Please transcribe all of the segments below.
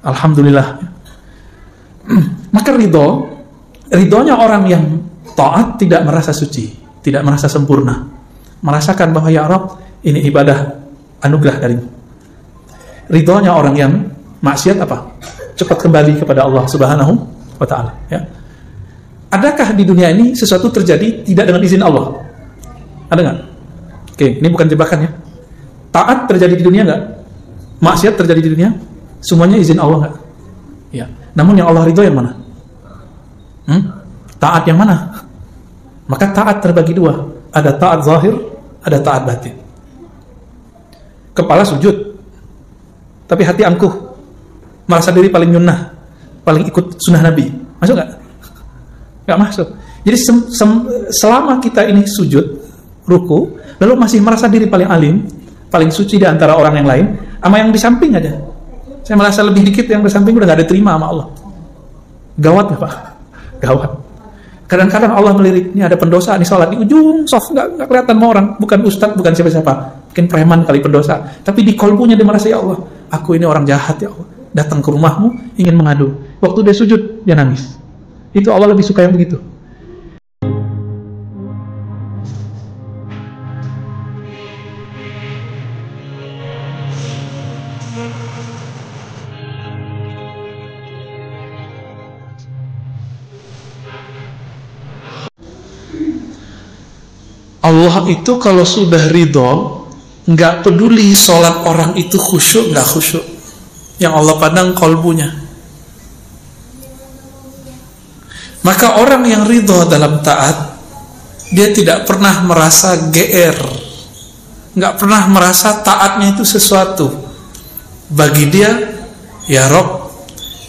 Alhamdulillah. Maka ridhonya orang yang taat tidak merasa suci, tidak merasa sempurna, merasakan bahwa ya Rabb, ini ibadah anugerah darimu. Ridhonya orang yang maksiat apa? Cepat kembali kepada Allah Subhanahu wa ta'ala, ya. Adakah di dunia ini sesuatu terjadi tidak dengan izin Allah? Ada nggak? Oke, ini bukan jebakan ya. Taat terjadi di dunia nggak? Maksiat terjadi di dunia? Semuanya izin Allah nggak? Ya. Namun yang Allah ridho yang mana? Taat yang mana? Maka taat terbagi dua. Ada taat zahir, ada taat batin. Kepala sujud, tapi hati angkuh, merasa diri paling nyunnah, paling ikut sunnah Nabi. Masuk nggak? Nggak masuk. Jadi selama kita ini sujud, ruku, lalu masih merasa diri paling alim, paling suci di antara orang yang lain, sama yang di samping aja, saya merasa lebih dikit, yang di samping udah nggak diterima sama Allah. Gawat ya Pak? Gawat. Kadang-kadang Allah melirik, ini ada pendosa, ini sholat di ujung soft, nggak kelihatan sama orang, bukan ustadz, bukan siapa-siapa, mungkin preman kali pendosa, tapi di kolbunya dia merasa, ya Allah, aku ini orang jahat ya Allah, datang ke rumahmu ingin mengadu. Waktu dia sujud, dia nangis. Itu Allah lebih suka yang begitu. Allah itu kalau sudah ridho, nggak peduli sholat orang itu khusyuk nggak khusyuk, yang Allah pandang kolbunya. Maka orang yang ridho dalam taat, dia tidak pernah merasa GR, nggak pernah merasa taatnya itu sesuatu. Bagi dia, ya Rob,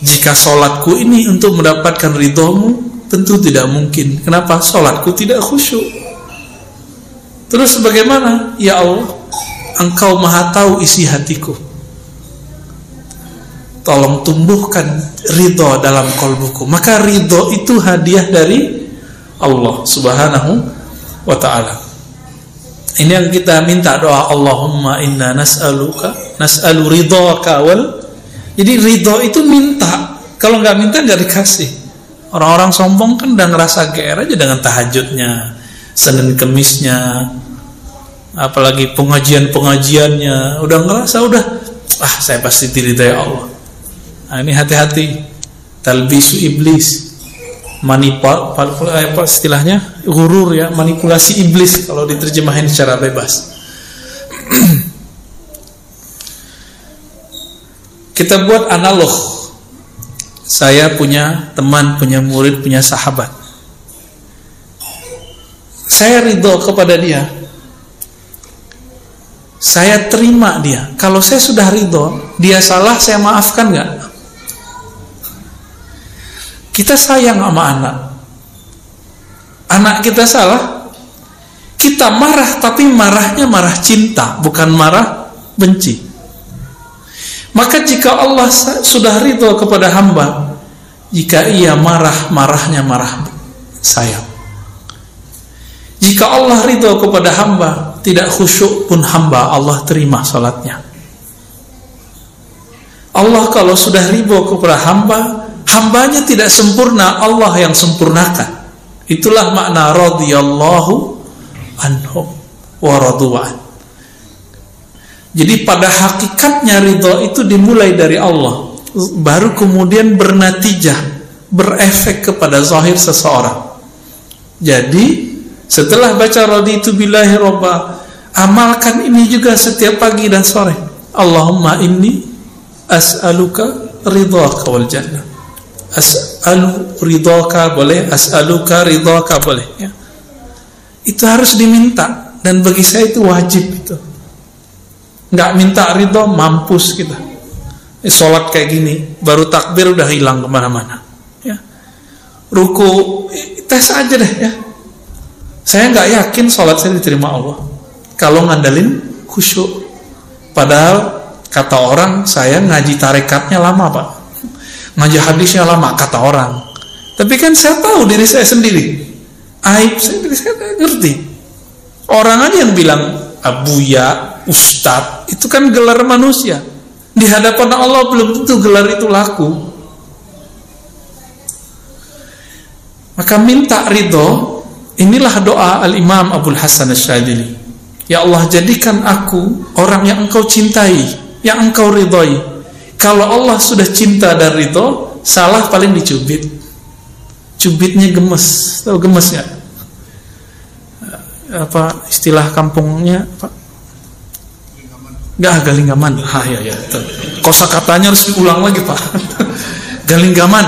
jika sholatku ini untuk mendapatkan ridhomu, tentu tidak mungkin. Kenapa? Sholatku tidak khusyuk. Terus bagaimana? Ya Allah, Engkau maha tahu isi hatiku, tolong tumbuhkan ridho dalam kolbuku. Maka ridho itu hadiah dari Allah Subhanahu wa ta'ala. Ini yang kita minta doa, Allahumma inna nas'alu ridhoka wal. Jadi ridho itu minta, kalau nggak minta nggak dikasih. Orang-orang sombong kan udah ngerasa GR aja dengan tahajudnya, Senin Kemisnya, apalagi pengajiannya, udah ngerasa saya pasti diridhai Allah. Nah, ini hati-hati, talbisu iblis, istilahnya gurur ya, manipulasi iblis kalau diterjemahin secara bebas. Kita buat analog. Saya punya teman, punya murid, punya sahabat. Saya ridho kepada dia, saya terima dia. Kalau saya sudah ridho, dia salah, saya maafkan nggak? Kita sayang sama anak kita salah, kita marah, tapi marahnya marah cinta, bukan marah benci. Maka jika Allah sudah ridho kepada hamba, jika ia marah, marahnya marah sayang. Jika Allah ridho kepada hamba, tidak khusyuk pun hamba, Allah terima salatnya. Allah kalau sudah ridho kepada hamba, hambanya tidak sempurna, Allah yang sempurnakan. Itulah makna radhiyallahu anhum wa radu'an. Jadi pada hakikatnya ridho itu dimulai dari Allah, baru kemudian bernatijah, berefek kepada zahir seseorang. Jadi setelah baca raditu billahi robba, amalkan ini juga setiap pagi dan sore. Allahumma inni as'aluka ridhaka wal jannah. As'alu ridhaka boleh, as'aluka ridhaka boleh ya. Itu harus diminta, dan bagi saya itu wajib itu. Nggak minta ridho, mampus kita. Sholat kayak gini, baru takbir udah hilang kemana-mana ya. Ruku, tes aja deh ya. Saya nggak yakin sholat saya diterima Allah kalau ngandelin khusyuk. Padahal kata orang, saya ngaji tarekatnya lama Pak, ngaji hadisnya lama kata orang. Tapi kan saya tahu diri saya sendiri, aib saya, diri saya ngerti. Orang aja yang bilang abuya, ustad, itu kan gelar manusia. Di hadapan Allah belum tentu gelar itu laku. Maka minta ridho. Inilah doa Al-Imam Abul Hasan Asy-Syadzili. Ya Allah, jadikan aku orang yang Engkau cintai, yang Engkau ridhoi. Kalau Allah sudah cinta dan ridho, salah paling dicubit. Cubitnya gemes. Tahu gemes ya? Apa istilah kampungnya, Pak? Galinggaman. Ya. Kosakatanya harus diulang lagi, Pak. Galinggaman.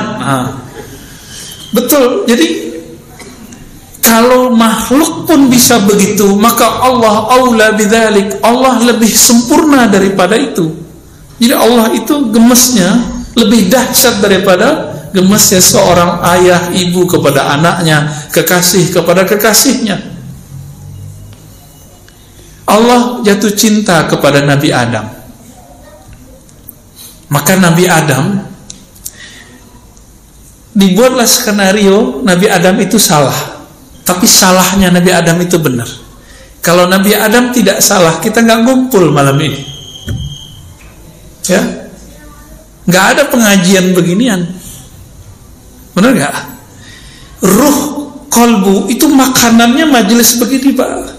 Betul. Jadi kalau makhluk pun bisa begitu, maka Allah aula bidzalik. Allah lebih sempurna daripada itu. Jadi Allah itu gemesnya lebih dahsyat daripada gemesnya seorang ayah ibu kepada anaknya, kekasih kepada kekasihnya. Allah jatuh cinta kepada Nabi Adam. Maka Nabi Adam, dibuatlah skenario Nabi Adam itu salah, tapi salahnya Nabi Adam itu benar. Kalau Nabi Adam tidak salah, kita nggak ngumpul malam ini, ya, nggak ada pengajian beginian, benar nggak? Ruh kolbu itu makanannya majelis begini, Pak.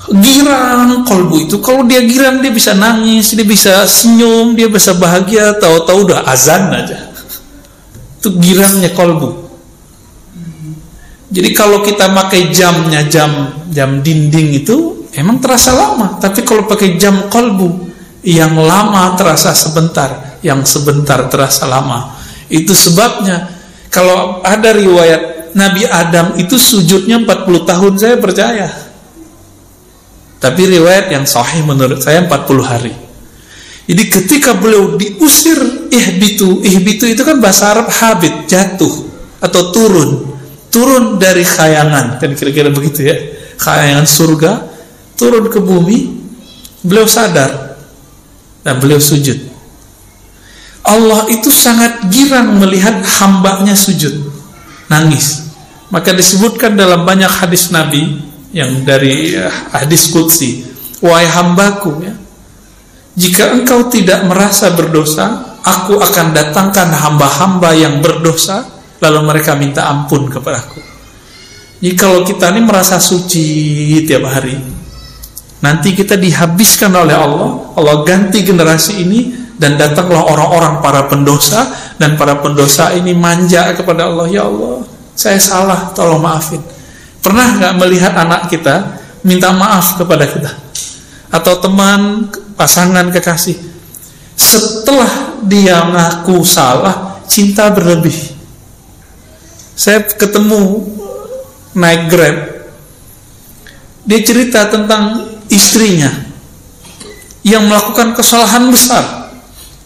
Girang kolbu itu, kalau dia girang dia bisa nangis, dia bisa senyum, dia bisa bahagia, tahu-tahu udah azan aja. Itu girangnya kolbu. Jadi kalau kita pakai jamnya jam dinding itu emang terasa lama, tapi kalau pakai jam kolbu, yang lama terasa sebentar, yang sebentar terasa lama. Itu sebabnya kalau ada riwayat Nabi Adam itu sujudnya 40 tahun, saya percaya. Tapi riwayat yang sahih menurut saya 40 hari. Jadi ketika beliau diusir, ihbitu itu kan bahasa Arab habit, jatuh atau turun dari khayangan, kan kira-kira begitu ya, khayangan surga, turun ke bumi. Beliau sadar dan beliau sujud. Allah itu sangat girang melihat hambanya sujud, nangis. Maka disebutkan dalam banyak hadis Nabi yang dari hadis qudsi, wahai hambaku, ya, jika engkau tidak merasa berdosa, aku akan datangkan hamba-hamba yang berdosa, lalu mereka minta ampun kepadaku. Jadi kalau kita ini merasa suci tiap hari, nanti kita dihabiskan oleh Allah. Allah ganti generasi ini, dan datanglah orang-orang para pendosa, dan para pendosa ini manja kepada Allah. Ya Allah, saya salah, tolong maafin. Pernah nggak melihat anak kita minta maaf kepada kita, atau teman, pasangan, kekasih, setelah dia ngaku salah, cinta berlebih? Saya ketemu naik Grab, dia cerita tentang istrinya yang melakukan kesalahan besar.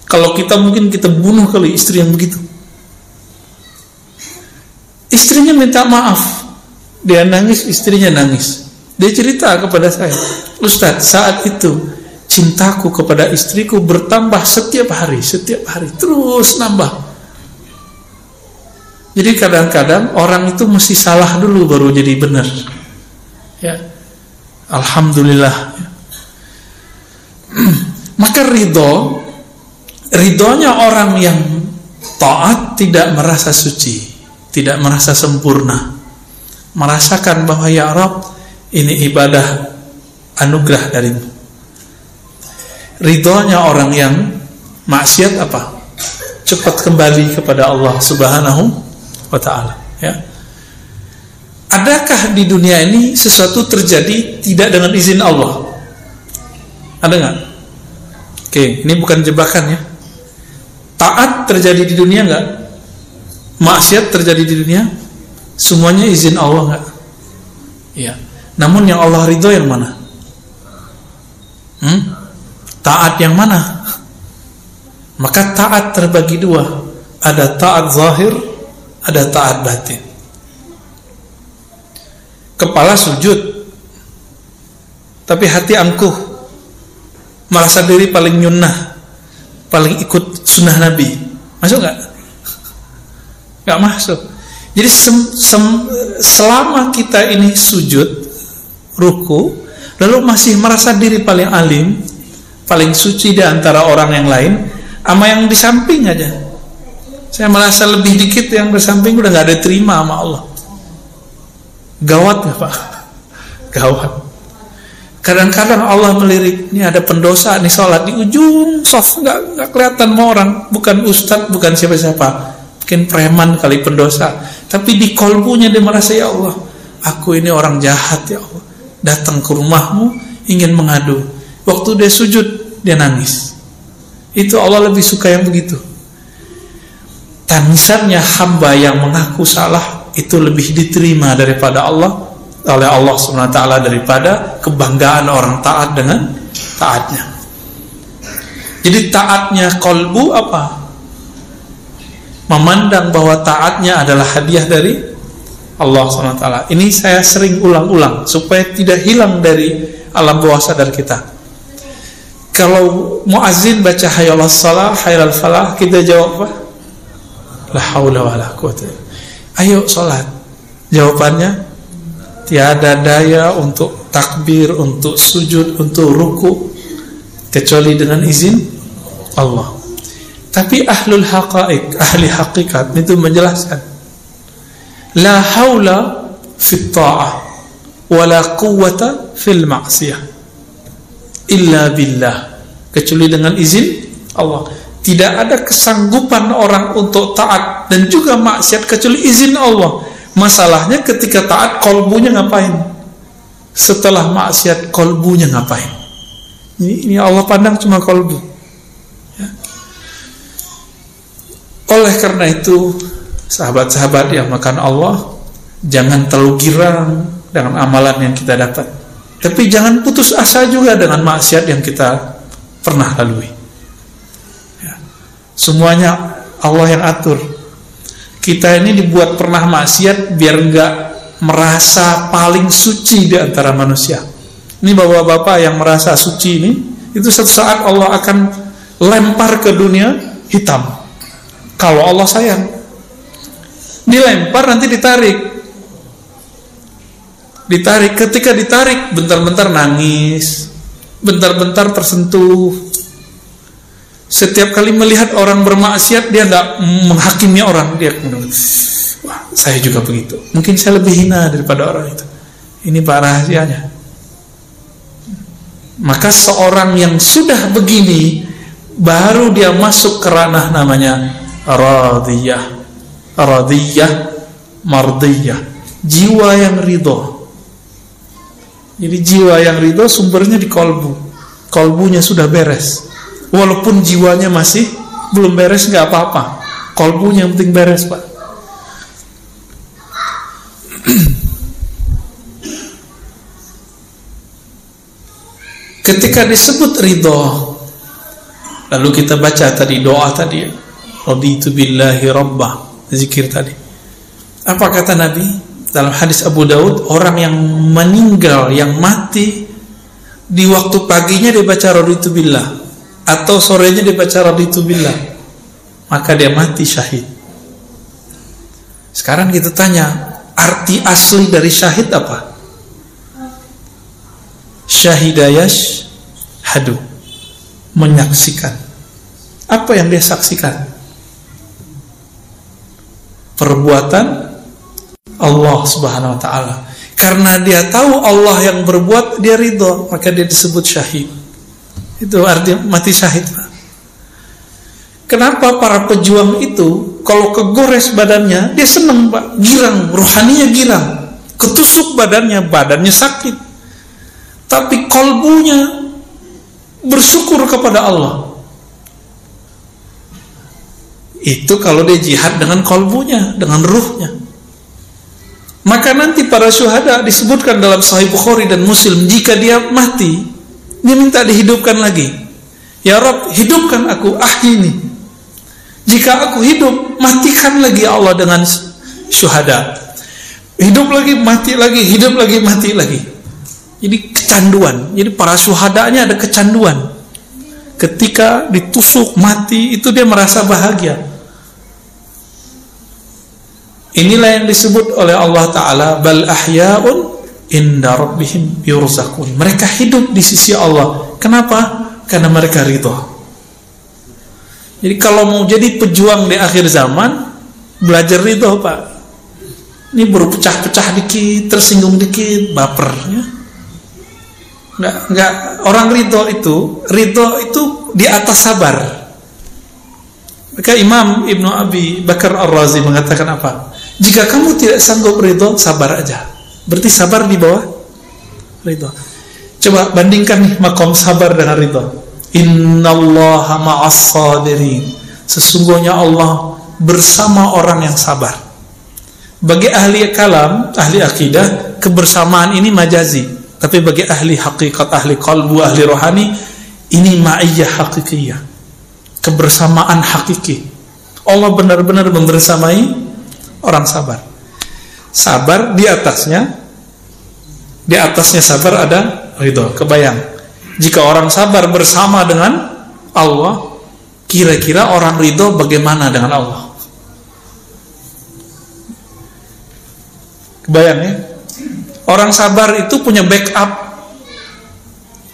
Kalau kita mungkin kita bunuh kali istri yang begitu. Istrinya minta maaf, dia nangis, istrinya nangis. Dia cerita kepada saya, Ustadz, saat itu cintaku kepada istriku bertambah setiap hari, terus nambah. Jadi kadang-kadang orang itu mesti salah dulu baru jadi benar. Ya, alhamdulillah. Maka ridhonya orang yang taat tidak merasa suci, tidak merasa sempurna, merasakan bahwa ya Rabb, ini ibadah anugerah darimu. Ridhonya orang yang maksiat apa? Cepat kembali kepada Allah Subhanahu wa ta'ala, ya. Adakah di dunia ini sesuatu terjadi tidak dengan izin Allah? Ada nggak? Oke, ini bukan jebakan ya. Taat terjadi di dunia nggak? Maksiat terjadi di dunia? Semuanya izin Allah nggak? Iya. Namun yang Allah ridho yang mana? Taat yang mana? Maka taat terbagi dua. Ada taat zahir, ada taat batin. Kepala sujud, tapi hati angkuh, merasa diri paling nyunnah, paling ikut sunnah Nabi. Masuk nggak? Nggak masuk. Jadi selama kita ini sujud, ruku, lalu masih merasa diri paling alim, paling suci di antara orang yang lain, sama yang di samping aja. Saya merasa lebih dikit, yang di samping udah gak ada terima sama Allah. Gawat gak Pak? Gawat. Kadang-kadang Allah melirik, ini ada pendosa nih sholat di ujung soft, nggak kelihatan sama orang, bukan ustadz, bukan siapa-siapa, mungkin preman kali pendosa, tapi di kolbunya dia merasa, ya Allah, aku ini orang jahat ya Allah, datang ke rumahmu ingin mengadu. Waktu dia sujud dia nangis. Itu Allah lebih suka yang begitu. Tangisannya hamba yang mengaku salah itu lebih diterima daripada Allah, oleh Allah SWT, daripada kebanggaan orang taat dengan taatnya. Jadi taatnya kolbu apa? Memandang bahwa taatnya adalah hadiah dari Allah SWT. Ini saya sering ulang-ulang supaya tidak hilang dari alam bawah sadar kita. Kalau muazzin baca hayyalas shalah, hayyal falah, kita jawab apa? La haula wala quwwata. Ayo sholat. Jawabannya tiada daya untuk takbir, untuk sujud, untuk ruku kecuali dengan izin Allah. Tapi ahlul haqaiq, ahli hakikat itu menjelaskan, la haula fit ta'ah wa la quwwata fil ma'siyah illa billah, kecuali dengan izin Allah. Tidak ada kesanggupan orang untuk taat dan juga maksiat kecuali izin Allah. Masalahnya ketika taat kolbunya ngapain? Setelah maksiat kolbunya ngapain? Ini Allah pandang cuma kolbu ya. Oleh karena itu, sahabat-sahabat yang makan Allah, jangan terlalu girang dengan amalan yang kita dapat, tapi jangan putus asa juga dengan maksiat yang kita pernah lalui ya. Semuanya Allah yang atur. Kita ini dibuat pernah maksiat biar enggak merasa paling suci di antara manusia. Ini bapak-bapak yang merasa suci ini, itu suatu saat Allah akan lempar ke dunia hitam. Kalau Allah sayang, dilempar nanti ditarik. Ketika ditarik, bentar-bentar nangis, bentar-bentar tersentuh. Setiap kali melihat orang bermaksiat, dia nggak menghakimi orang, dia wah, saya juga begitu, mungkin saya lebih hina daripada orang itu. Ini Pak rahasianya. Maka seorang yang sudah begini, baru dia masuk ke ranah namanya radiyah, mardiyah, jiwa yang ridho. Jadi jiwa yang ridho sumbernya di kolbu. Kolbunya sudah beres. Walaupun jiwanya masih belum beres, nggak apa-apa. Kolbunya yang penting beres, Pak. Ketika disebut ridho, lalu kita baca tadi doa tadi, raditu billahi rabbah, zikir tadi. Apa kata Nabi dalam hadis Abu Daud? Orang yang meninggal, yang mati di waktu paginya dia baca raditu billah, atau sorenya dia baca raditu billah, maka dia mati syahid. Sekarang kita tanya, arti asli dari syahid apa? Syahidayash hadu, menyaksikan. Apa yang dia saksikan? Perbuatan Allah Subhanahu wa ta'ala. Karena dia tahu Allah yang berbuat, dia ridho, maka dia disebut syahid. Itu arti mati syahid. Kenapa para pejuang itu kalau kegores badannya dia senang, Pak, girang, rohaninya girang, ketusuk badannya sakit, tapi kolbunya bersyukur kepada Allah. Itu kalau dia jihad dengan kolbunya, dengan ruhnya. Maka nanti para syuhada disebutkan dalam Sahih Bukhari dan Muslim, jika dia mati, dia minta dihidupkan lagi. Ya Rabb, hidupkan aku, ahyini. Jika aku hidup, matikan lagi Allah dengan syuhada. Hidup lagi, mati lagi, hidup lagi, mati lagi. Jadi kecanduan. Jadi para syuhadanya ada kecanduan. Ketika ditusuk mati, itu dia merasa bahagia. Inilah yang disebut oleh Allah Ta'ala, bal ahya'un inda rabbihim yurzakun. Mereka hidup di sisi Allah. Kenapa? Karena mereka ridho. Jadi kalau mau jadi pejuang di akhir zaman, belajar ridho, Pak. Ini baru pecah-pecah dikit, tersinggung dikit, baper, ya. Enggak, orang ridho itu di atas sabar. Maka Imam Ibnu Abi Bakar Ar-Razi mengatakan apa? Jika kamu tidak sanggup ridho, sabar aja. Berarti sabar di bawah ridho. Coba bandingkan nih makom sabar dengan ridho. Innallaha ma'as sabirin. Sesungguhnya Allah bersama orang yang sabar. Bagi ahli kalam, ahli akidah, kebersamaan ini majazi. Tapi bagi ahli hakikat, ahli qalbu, ahli rohani, ini ma'iyyah hakikiyah, kebersamaan hakiki. Allah benar-benar membersamai orang sabar. Sabar di atasnya sabar ada ridho. Kebayang, jika orang sabar bersama dengan Allah, kira-kira orang ridho bagaimana dengan Allah? Kebayang ya? Orang sabar itu punya backup.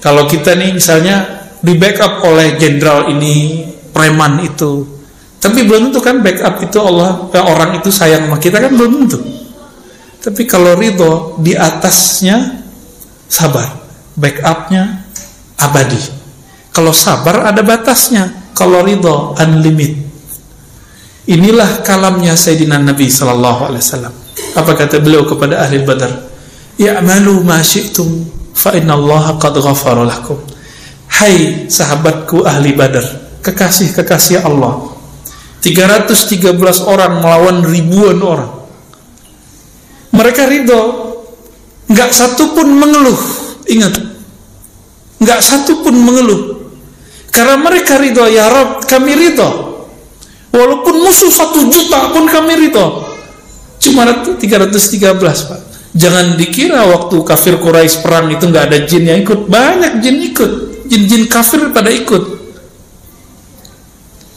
Kalau kita nih misalnya di backup oleh jenderal ini, preman itu, tapi belum tentu kan backup itu Allah, orang itu sayang sama kita kan belum tentu. Tapi kalau ridho di atasnya sabar, backupnya abadi. Kalau sabar ada batasnya, kalau ridho unlimited. Inilah kalamnya Sayyidina Nabi Sallallahu Alaihi Wasallam. Apa kata beliau kepada ahli Badar? Ya'malu ma syi'tum fa innallaha qad ghafara lakum. Hai sahabatku ahli Badar, kekasih-kekasih Allah, 313 orang melawan ribuan orang. Mereka ridho, enggak satu pun mengeluh. Ingat, enggak satu pun mengeluh. Karena mereka ridho, ya Rabb, kami ridho. Walaupun musuh 1 juta pun kami ridho. Cuma 313, Pak. Jangan dikira waktu kafir Quraisy perang itu nggak ada jin yang ikut. Banyak jin ikut, jin-jin kafir pada ikut.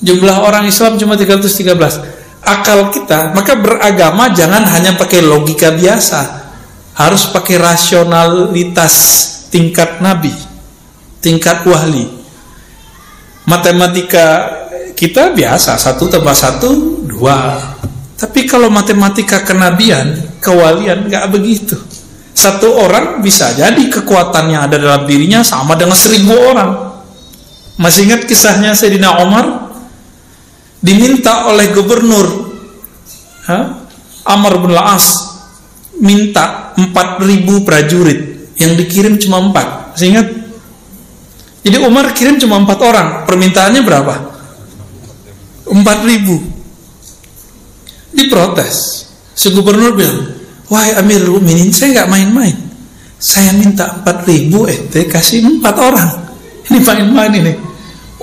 Jumlah orang Islam cuma 313. Akal kita, maka beragama jangan hanya pakai logika biasa, harus pakai rasionalitas tingkat nabi, tingkat wahli. Matematika kita biasa, 1 tambah 1 2. Tapi kalau matematika kenabian, kewalian, nggak begitu. 1 orang bisa jadi kekuatan yang ada dalam dirinya sama dengan 1000 orang. Masih ingat kisahnya Sayyidina Umar? Diminta oleh gubernur Amr bin Al-As, minta 4000 prajurit, yang dikirim cuma 4. Masih ingat? Jadi Umar kirim cuma 4 orang. Permintaannya berapa? 4000. Diprotes. Si gubernur bilang, wahai Amirul Mukminin, saya nggak main-main. Saya minta 4000, ente kasih 4 orang. Ini main-main ini.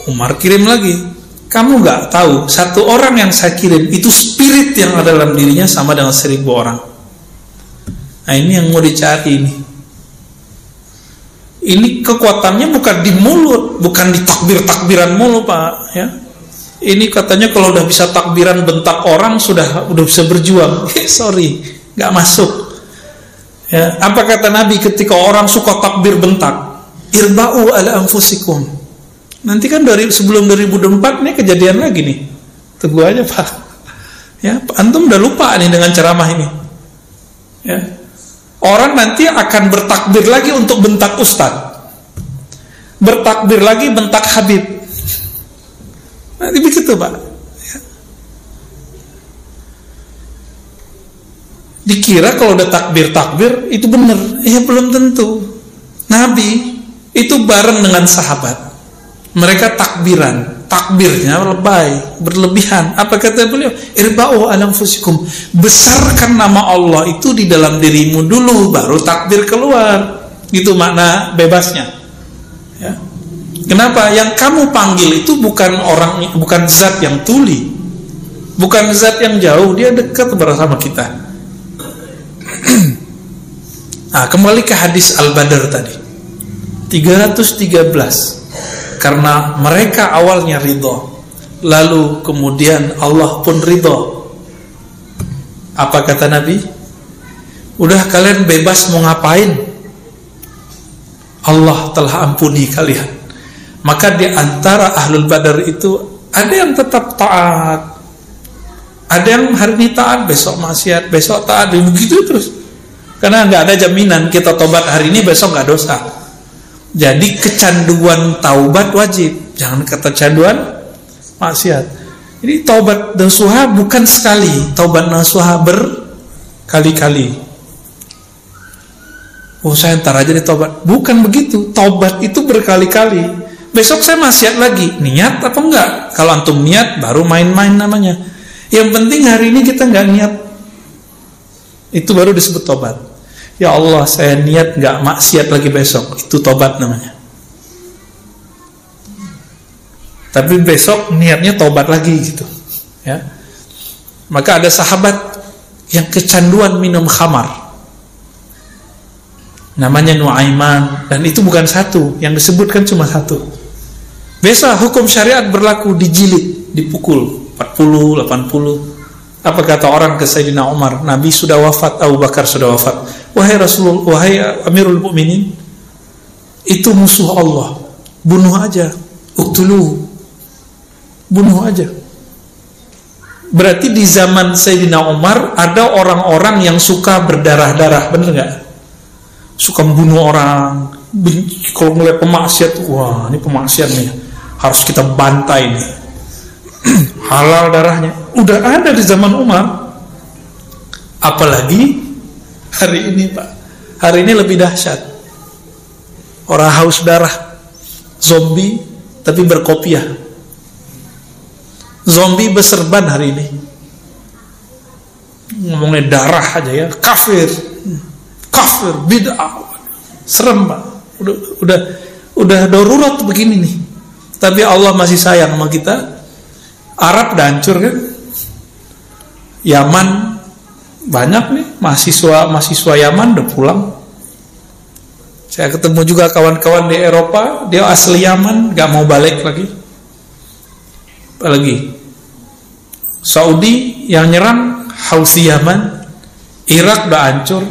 Umar kirim lagi. Kamu nggak tahu, 1 orang yang saya kirim itu spirit yang ada dalam dirinya sama dengan 1000 orang. Nah ini yang mau dicari ini. Ini kekuatannya bukan di mulut, bukan di takbir-takbiran mulu, Pak. Ya. Ini katanya kalau udah bisa takbiran bentak orang udah bisa berjuang. Sorry, nggak masuk. Ya, apa kata Nabi ketika orang suka takbir bentak? Irba'u ala anfusikum. Nanti kan sebelum 2004 nih kejadian lagi nih. Tunggu aja, Pak. Ya, antum udah lupa nih dengan ceramah ini. Ya. Orang nanti akan bertakbir lagi untuk bentak ustaz. Bertakbir lagi bentak Habib. Nanti begitu, Pak. Ya. Dikira kalau udah takbir itu benar. Ya belum tentu. Nabi itu bareng dengan sahabat. Mereka takbirnya lebay, berlebihan. Apa kata beliau? Irba'u ala anfusikum. Besarkan nama Allah itu di dalam dirimu dulu, baru takbir keluar. Itu makna bebasnya. Ya. Kenapa? Yang kamu panggil itu bukan zat yang tuli, bukan zat yang jauh, dia dekat bersama kita. Nah, kembali ke hadis Al-Badr tadi. 313. Karena mereka awalnya ridho, lalu kemudian Allah pun ridho. Apa kata Nabi? Udah kalian bebas mau ngapain? Allah telah ampuni kalian. Maka di antara ahlul badar itu ada yang tetap taat, ada yang hari ini taat, besok maksiat, besok taat, begitu terus. Karena nggak ada jaminan kita tobat hari ini besok nggak dosa. Jadi kecanduan taubat wajib, jangan kecanduan maksiat. Jadi taubat nasuha bukan sekali, taubat nasuha berkali-kali. Oh saya ntar aja deh taubat. Bukan begitu, taubat itu berkali-kali. Besok saya maksiat lagi, niat apa enggak? Kalau antum niat baru main-main namanya. Yang penting hari ini kita nggak niat, itu baru disebut tobat. Ya Allah, saya niat nggak maksiat lagi besok, itu tobat namanya. Tapi besok niatnya tobat lagi gitu, ya. Maka ada sahabat yang kecanduan minum khamar, namanya Nuaiman, dan itu bukan satu, yang disebutkan cuma satu. Biasa hukum syariat berlaku, dijilid, dipukul 40, 80. Apa kata orang ke Sayyidina Umar? Nabi sudah wafat, Abu Bakar sudah wafat. Wahai Rasulullah, wahai Amirul Mukminin, itu musuh Allah, bunuh aja, uktuluhu, bunuh aja. Berarti di zaman Sayyidina Umar ada orang-orang yang suka berdarah-darah, bener nggak? Suka membunuh orang, kalau ngeliat pemaksiat, wah ini pemaksiat nih, harus kita bantai nih. Halal darahnya udah ada di zaman Umar, apalagi hari ini Pak. Hari ini lebih dahsyat. Orang haus darah, zombie tapi berkopiah, zombie berserban hari ini. Ngomongnya darah aja ya, kafir, bid'ah, serem Pak. Udah darurat begini nih. Tapi Allah masih sayang sama kita. Arab udah hancur kan, Yaman banyak nih mahasiswa Yaman udah pulang. Saya ketemu juga kawan-kawan di Eropa, dia asli Yaman, gak mau balik lagi. Apalagi Saudi yang nyerang Houthi Yaman, Irak udah hancur,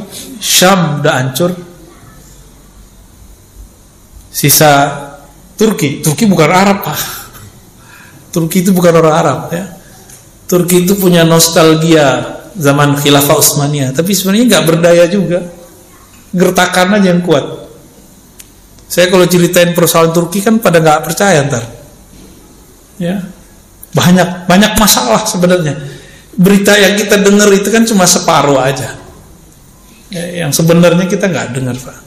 Syam udah hancur. Sisa Turki bukan Arab Pak. Turki itu bukan orang Arab ya. Turki itu punya nostalgia zaman Khilafah Utsmaniyah, tapi sebenarnya nggak berdaya juga, gertakan aja yang kuat. Saya kalau ceritain persoalan Turki kan pada nggak percaya ntar, ya banyak masalah sebenarnya. Berita yang kita dengar itu kan cuma separuh aja, ya, yang sebenarnya kita nggak dengar Pak.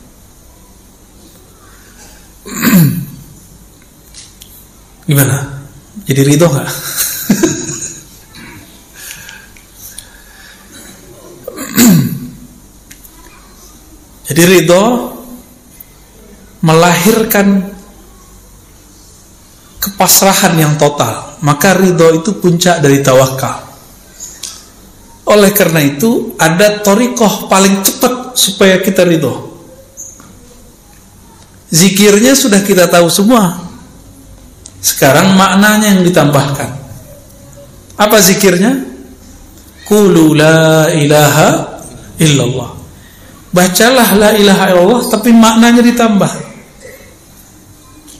Gimana? Jadi ridho nggak? Jadi ridho melahirkan kepasrahan yang total. Maka ridho itu puncak dari tawakal. Oleh karena itu ada thariqah paling cepat supaya kita ridho. Zikirnya sudah kita tahu semua. Sekarang maknanya yang ditambahkan. Apa zikirnya? Qulu la ilaha illallah. Bacalah la ilaha illallah, tapi maknanya ditambah.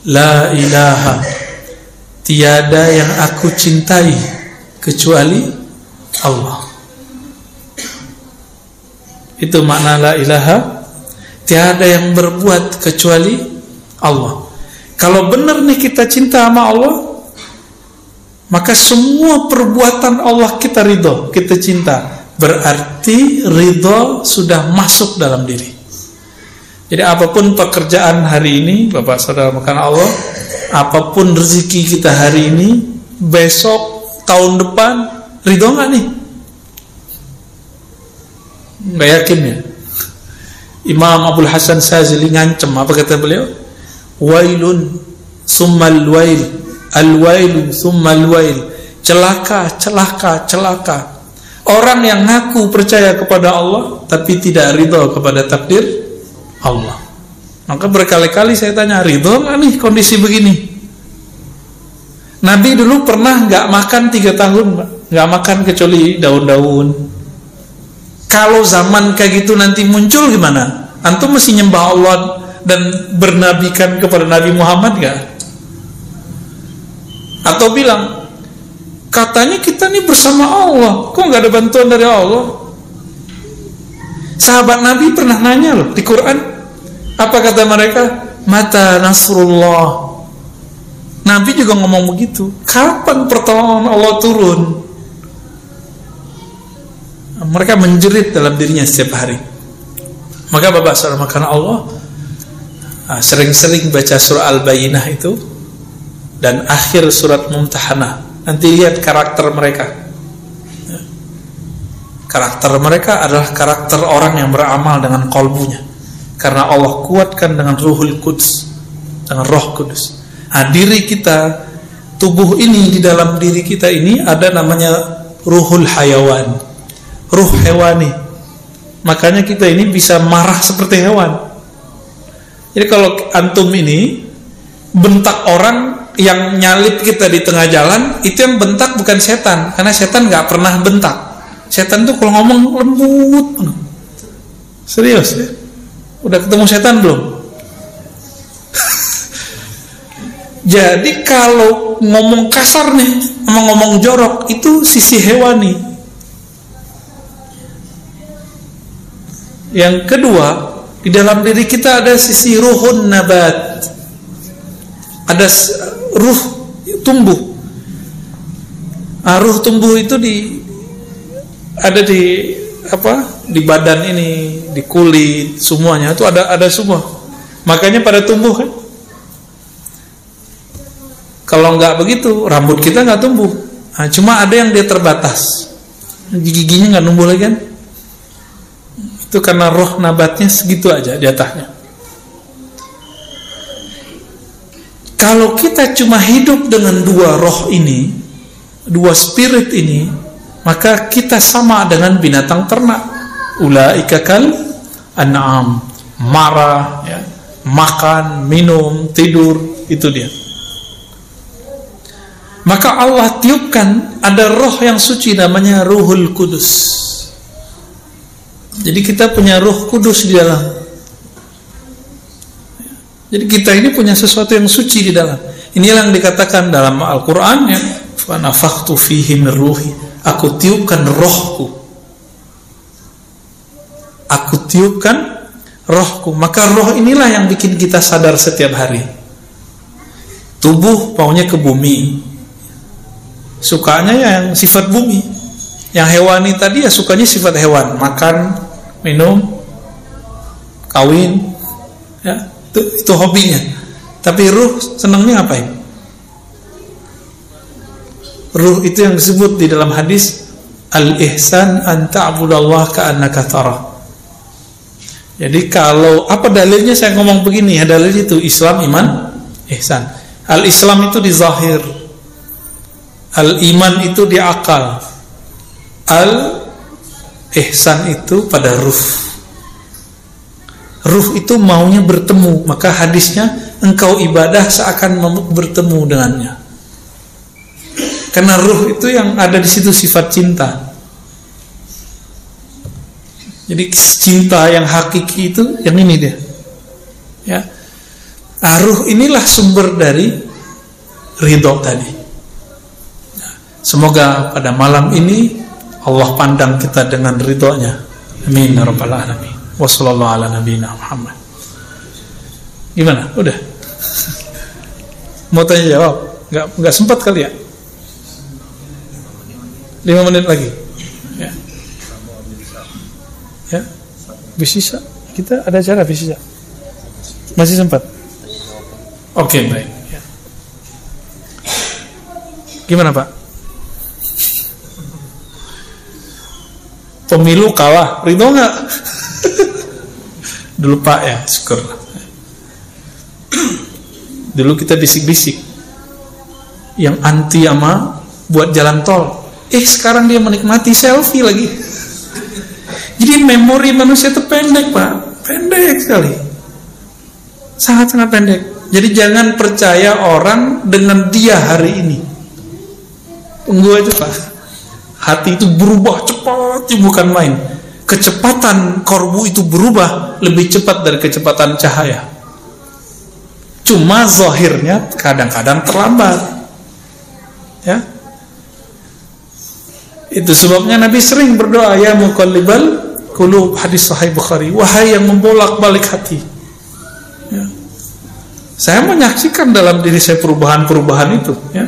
La ilaha, tiada yang aku cintai kecuali Allah. Itu makna la ilaha, tiada yang berbuat kecuali Allah. Kalau benar nih kita cinta sama Allah, maka semua perbuatan Allah kita ridho, kita cinta. Berarti ridho sudah masuk dalam diri. Jadi apapun pekerjaan hari ini, Bapak Saudara makan Allah, apapun rezeki kita hari ini, besok, tahun depan, ridho nggak nih? Nggak yakin ya. Imam Abdul Hasan Sazili ngancem, apa kata beliau? Wailun summal wail, al-wailu summal wail. Celaka, celaka, celaka. Orang yang ngaku percaya kepada Allah tapi tidak ridho kepada takdir Allah. Maka berkali-kali saya tanya, ridho nggak nih kondisi begini? Nabi dulu pernah nggak makan 3 tahun, nggak makan kecuali daun-daun. Kalau zaman kayak gitu nanti muncul gimana? Antum mesti nyembah Allah dan bernabikan kepada Nabi Muhammad gak? Atau bilang, katanya kita nih bersama Allah, kok nggak ada bantuan dari Allah? Sahabat Nabi pernah nanya loh di Quran, apa kata mereka? Mata nasrullah. Nabi juga ngomong begitu, kapan pertolongan Allah turun? Mereka menjerit dalam dirinya setiap hari. Maka Bapak Saudara, karena Allah sering-sering baca surah Al-Bayyinah itu dan akhir surat Mumtahanah. Nanti lihat karakter mereka. Karakter mereka adalah karakter orang yang beramal dengan kolbunya, karena Allah kuatkan dengan Ruhul Quds, dengan Roh Kudus. Diri kita, tubuh ini, di dalam diri kita ini ada namanya Ruhul Hayawan, ruh hewani. Makanya kita ini bisa marah seperti hewan. Jadi kalau antum ini bentak orang yang nyalip kita di tengah jalan, itu yang bentak bukan setan, karena setan nggak pernah bentak. Setan tuh kalau ngomong lembut. Serius ya? Udah ketemu setan belum? Jadi kalau ngomong kasar nih, ngomong jorok, itu sisi hewani. Yang kedua, di dalam diri kita ada sisi ruhun nabat. Ada ruh tumbuh. Ruh tumbuh itu ada di di badan ini, di kulit, semuanya itu ada semua. Makanya pada tumbuh kan. Kalau nggak begitu, rambut kita nggak tumbuh. Cuma ada yang dia terbatas, giginya nggak numbuh lagi kan. Itu karena roh nabatnya segitu aja di atasnya. Kalau kita cuma hidup dengan dua roh ini, dua spirit ini, maka kita sama dengan binatang ternak. Ulaika kal an'am, marah, ya, makan, minum, tidur, itu dia. Maka Allah tiupkan ada roh yang suci namanya Ruhul Kudus. Jadi kita punya Ruh Kudus di dalam. Jadi kita ini punya sesuatu yang suci di dalam. Inilah yang dikatakan dalam Al-Quran, ya, fa nafakhtu fihi min ruhi. Aku tiupkan rohku. Aku tiupkan rohku. Maka roh inilah yang bikin kita sadar setiap hari. Tubuh maunya ke bumi, sukanya yang sifat bumi. Yang hewani tadi ya sukanya sifat hewan, makan, minum, kawin, ya, itu hobinya. Tapi ruh senangnya ngapain? Ruh itu yang disebut di dalam hadis al-ihsan an ta'budallaha ka'annaka tarah. Jadi kalau apa dalilnya saya ngomong begini? Ya dalil itu Islam, iman, ihsan. Al-Islam itu di zahir, al-iman itu di akal, al-ihsan itu pada ruh. Ruh itu maunya bertemu, maka hadisnya engkau ibadah seakan bertemu dengannya. Karena ruh itu yang ada di situ sifat cinta. Jadi cinta yang hakiki itu yang ini dia. Ya. Ruh inilah sumber dari ridho tadi. Semoga pada malam ini Allah pandang kita dengan ridhonya. Amin ya rabbal alamin. Wassallallahu ala nabiyina Muhammad. Gimana? Udah? Mau tanya jawab? Enggak sempat kali ya? 5 menit lagi. Ya. Ya. Bisa. Kita ada acara bisa. Masih sempat? Oke, baik. Ya. Gimana, Pak? Pemilu kalah, ridho nggak? Dulu Pak ya, syukur. Dulu kita bisik-bisik yang anti sama buat jalan tol. Sekarang dia menikmati selfie lagi. Jadi memori manusia itu pendek, Pak. Pendek sekali. Sangat-sangat pendek. Jadi jangan percaya orang dengan dia hari ini. Tunggu aja, Pak. Hati itu berubah cepat, bukan main. Kecepatan korbu itu berubah lebih cepat dari kecepatan cahaya. Cuma zahirnya kadang-kadang terlambat. Ya, itu sebabnya Nabi sering berdoa, ya muqallibal qulub, hadis Sahih Bukhari, wahai yang membolak-balik hati. Ya. Saya menyaksikan dalam diri saya perubahan-perubahan itu. Ya.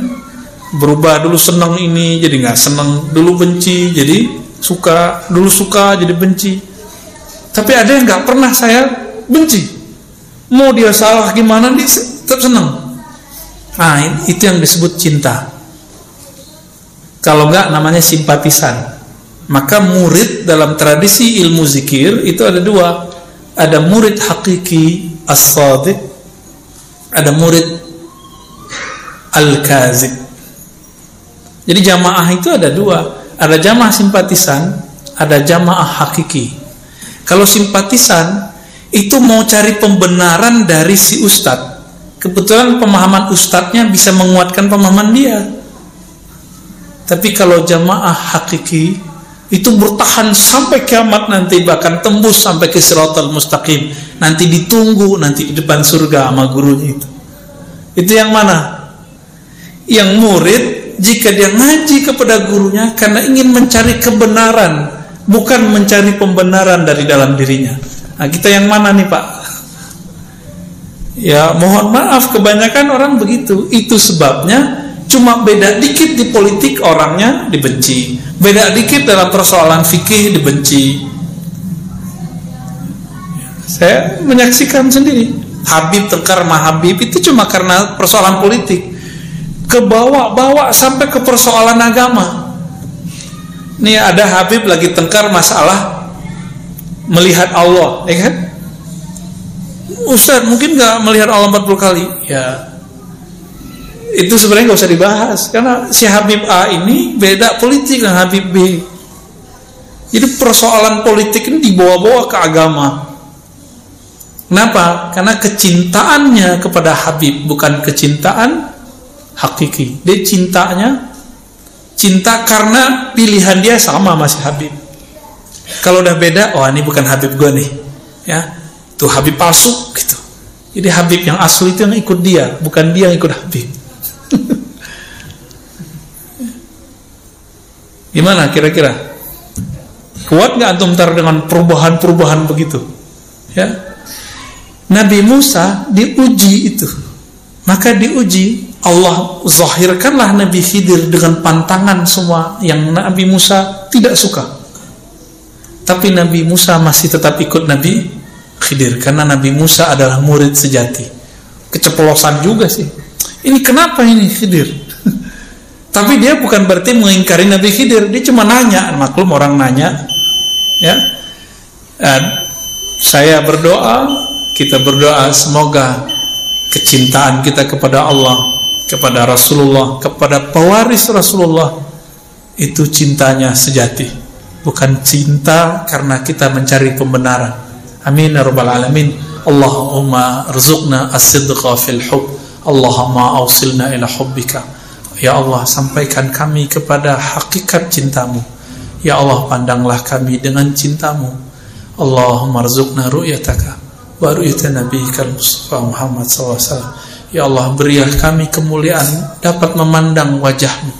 Berubah, dulu senang ini jadi nggak senang, dulu benci jadi suka, dulu suka jadi benci. Tapi ada yang nggak pernah saya benci, mau dia salah gimana dia tetap senang. Nah, itu yang disebut cinta. Kalau nggak namanya simpatisan. Maka murid dalam tradisi ilmu zikir itu ada dua, ada murid hakiki as-sadiq, ada murid al-kazib. Jadi jamaah itu ada dua, ada jamaah simpatisan, ada jamaah hakiki. Kalau simpatisan itu mau cari pembenaran dari si ustadz, kebetulan pemahaman ustadznya bisa menguatkan pemahaman dia. Tapi kalau jamaah hakiki itu bertahan sampai kiamat nanti, bahkan tembus sampai ke Shiratal Mustaqim, nanti ditunggu nanti di depan surga sama gurunya itu. Itu yang mana? Yang murid jika dia ngaji kepada gurunya karena ingin mencari kebenaran, bukan mencari pembenaran dari dalam dirinya. Nah, kita yang mana nih Pak? Ya mohon maaf, kebanyakan orang begitu. Itu sebabnya cuma beda dikit di politik orangnya dibenci, beda dikit dalam persoalan fikih dibenci. Saya menyaksikan sendiri, Habib tengkar sama Habib itu cuma karena persoalan politik, kebawa-bawa sampai ke persoalan agama. Nih ada Habib lagi tengkar masalah melihat Allah, ya kan? Ustaz mungkin nggak melihat Allah 40 kali, ya itu sebenarnya nggak usah dibahas karena si Habib A ini beda politik dengan Habib B. Jadi persoalan politik ini dibawa-bawa ke agama. Kenapa? Karena kecintaannya kepada Habib bukan kecintaan hakiki. Dia cinta karena pilihan dia sama masih Habib. Kalau udah beda, oh ini bukan Habib gue nih, ya itu Habib palsu gitu. Jadi Habib yang asli itu yang ikut dia, bukan dia yang ikut Habib. Gimana kira-kira? Kuat nggak antum ntar dengan perubahan-perubahan begitu? Ya, Nabi Musa diuji itu, maka diuji. Allah zahirkanlah Nabi Khidir dengan pantangan semua yang Nabi Musa tidak suka. Tapi Nabi Musa masih tetap ikut Nabi Khidir karena Nabi Musa adalah murid sejati. Keceplosan juga sih. Ini kenapa ini Khidir? Tapi dia bukan berarti mengingkari Nabi Khidir, dia cuma nanya, maklum orang nanya. Ya. Dan saya berdoa, kita berdoa semoga kecintaan kita kepada Allah, kepada Rasulullah, kepada pewaris Rasulullah itu cintanya sejati, bukan cinta karena kita mencari pembenaran. Amin ya rabbal alamin. Allahumma rzuqna as-sidqa fil hubb, Allahumma awsilna ila hubbika. Ya Allah, sampaikan kami kepada hakikat cintamu. Ya Allah, pandanglah kami dengan cintamu. Allahumma rzuqna ru'yataka wa ru'yata nabiyyikal Mustafa Muhammad SAW. Ya Allah, berilah kami kemuliaan dapat memandang wajahmu,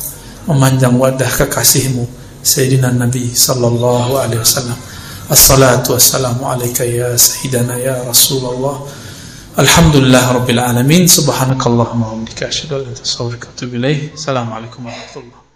memandang wajah kekasihmu Sayyidina Nabi sallallahu alaihi wasallam. Assalatu wassalamu alaika ya Sayyidana ya Rasulullah. Alhamdulillah Rabbil Alamin. Subhanakallahumma wa bihamdika asyhadu an la ilaha illa anta astaghfiruka wa atubu ilaik. Assalamualaikum warahmatullahi wabarakatuh.